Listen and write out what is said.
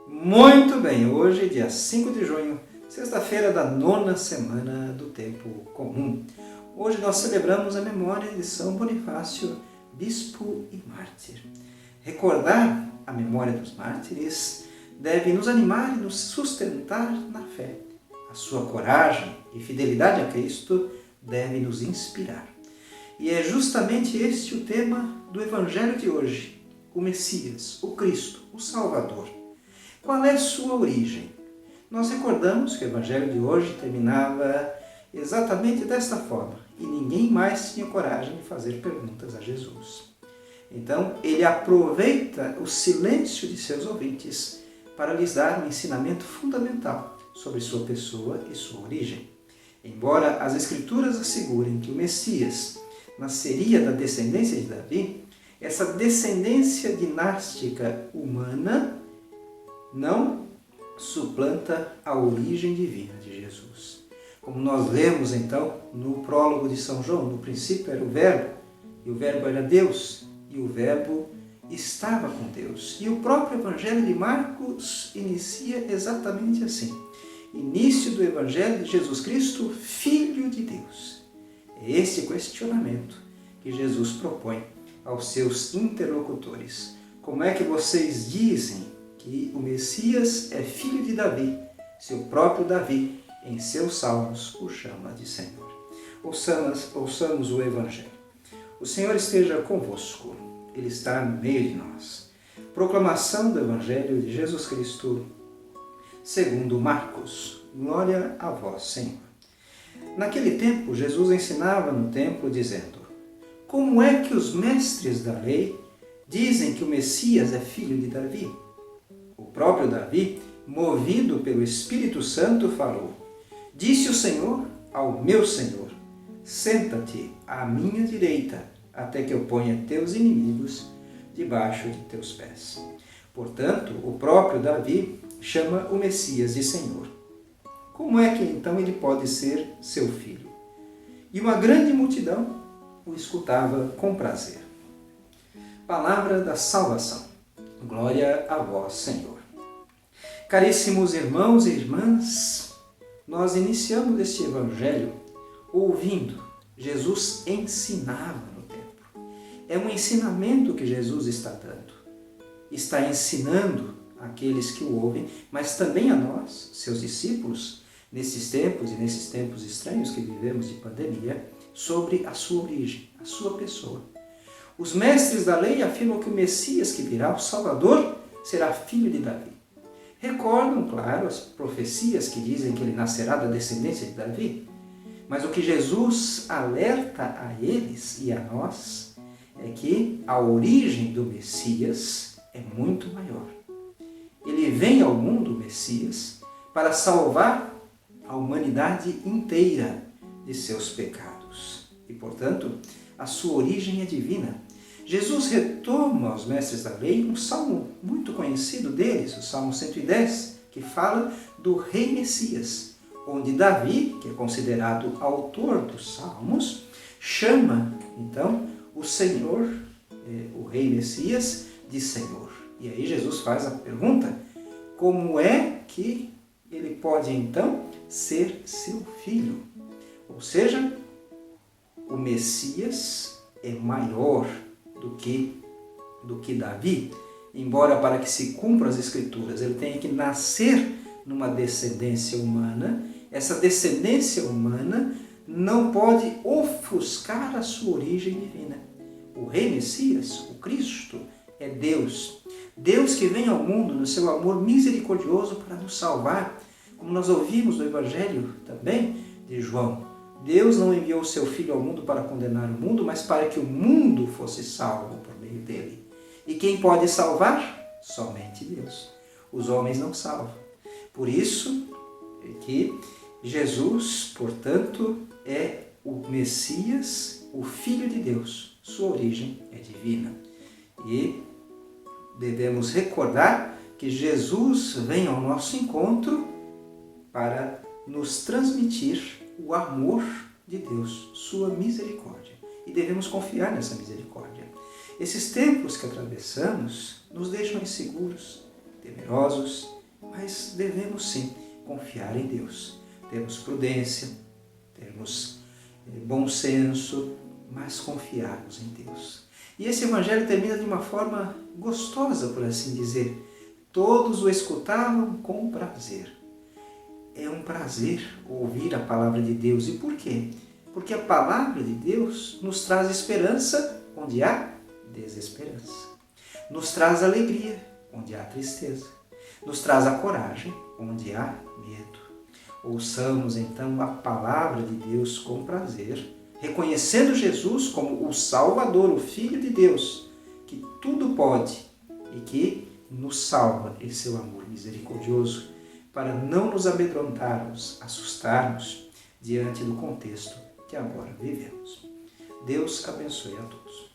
Muito bem, hoje, dia 5 de junho, sexta-feira da 9ª semana do Tempo Comum. Hoje nós celebramos a memória de São Bonifácio, bispo e mártir. Recordar a memória dos mártires deve nos animar e nos sustentar na fé. A sua coragem e fidelidade a Cristo deve nos inspirar. E é justamente este o tema do Evangelho de hoje, o Messias, o Cristo, o Salvador. Qual é sua origem? Nós recordamos que o Evangelho de hoje terminava exatamente desta forma, e ninguém mais tinha coragem de fazer perguntas a Jesus. Então, ele aproveita o silêncio de seus ouvintes para lhes dar um ensinamento fundamental sobre sua pessoa e sua origem. Embora as Escrituras assegurem que o Messias nasceria da descendência de Davi, essa descendência dinástica humana não suplanta a origem divina de Jesus. Como nós lemos então no prólogo de São João, no princípio era o Verbo, e o Verbo era Deus, e o Verbo estava com Deus. E o próprio Evangelho de Marcos inicia exatamente assim. Início do Evangelho de Jesus Cristo, Filho de Deus. É esse questionamento que Jesus propõe aos seus interlocutores. Como é que vocês dizem que o Messias é filho de Davi, se o próprio Davi, em seus salmos, o chama de Senhor? Ouçamos o Evangelho. O Senhor esteja convosco, Ele está no meio de nós. Proclamação do Evangelho de Jesus Cristo, segundo Marcos. Glória a vós, Senhor. Naquele tempo, Jesus ensinava no templo, dizendo: Como é que os mestres da lei dizem que o Messias é filho de Davi? O próprio Davi, movido pelo Espírito Santo, falou: Disse o Senhor ao meu Senhor: Senta-te à minha direita, até que eu ponha teus inimigos debaixo de teus pés. Portanto, o próprio Davi chama o Messias de Senhor. Como é que então ele pode ser seu filho? E uma grande multidão o escutava com prazer. Palavra da salvação. Glória a vós, Senhor. Caríssimos irmãos e irmãs, nós iniciamos este Evangelho ouvindo Jesus ensinava no templo. É um ensinamento que Jesus está dando. Está ensinando aqueles que o ouvem, mas também a nós, seus discípulos, nesses tempos estranhos que vivemos de pandemia, sobre a sua origem, a sua pessoa. Os mestres da lei afirmam que o Messias que virá, o Salvador, será filho de Davi. Recordam, claro, as profecias que dizem que ele nascerá da descendência de Davi, mas o que Jesus alerta a eles e a nós é que a origem do Messias é muito maior. Ele vem ao mundo, o Messias, para salvar a humanidade inteira de seus pecados. E, portanto, a sua origem é divina. Jesus retoma aos mestres da lei um salmo muito conhecido deles, o Salmo 110, que fala do Rei Messias, onde Davi, que é considerado autor dos salmos, chama, então, o Senhor, o Rei Messias, de Senhor. E aí Jesus faz a pergunta: como é que ele pode, então, ser seu filho? Ou seja, o Messias é maior do que Davi, embora para que se cumpram as Escrituras ele tenha que nascer numa descendência humana. Essa descendência humana não pode ofuscar a sua origem divina. O Rei Messias, o Cristo, é Deus. Deus que vem ao mundo no seu amor misericordioso para nos salvar, como nós ouvimos no Evangelho também de João. Deus não enviou o seu Filho ao mundo para condenar o mundo, mas para que o mundo fosse salvo por meio dele. E quem pode salvar? Somente Deus. Os homens não salvam. Por isso é que Jesus, portanto, é o Messias, o Filho de Deus. Sua origem é divina. E devemos recordar que Jesus vem ao nosso encontro para nos transmitir o amor de Deus, sua misericórdia. E devemos confiar nessa misericórdia. Esses tempos que atravessamos nos deixam inseguros, temerosos, mas devemos sim confiar em Deus. Termos prudência, termos bom senso, mas confiarmos em Deus. E esse evangelho termina de uma forma gostosa, por assim dizer. Todos o escutavam com prazer. É um prazer ouvir a palavra de Deus. E por quê? Porque a palavra de Deus nos traz esperança onde há desesperança. Nos traz alegria onde há tristeza. Nos traz a coragem onde há medo. Ouçamos então a palavra de Deus com prazer, reconhecendo Jesus como o Salvador, o Filho de Deus, que tudo pode e que nos salva em seu amor misericordioso, para não nos amedrontarmos, assustarmos diante do contexto que agora vivemos. Deus abençoe a todos.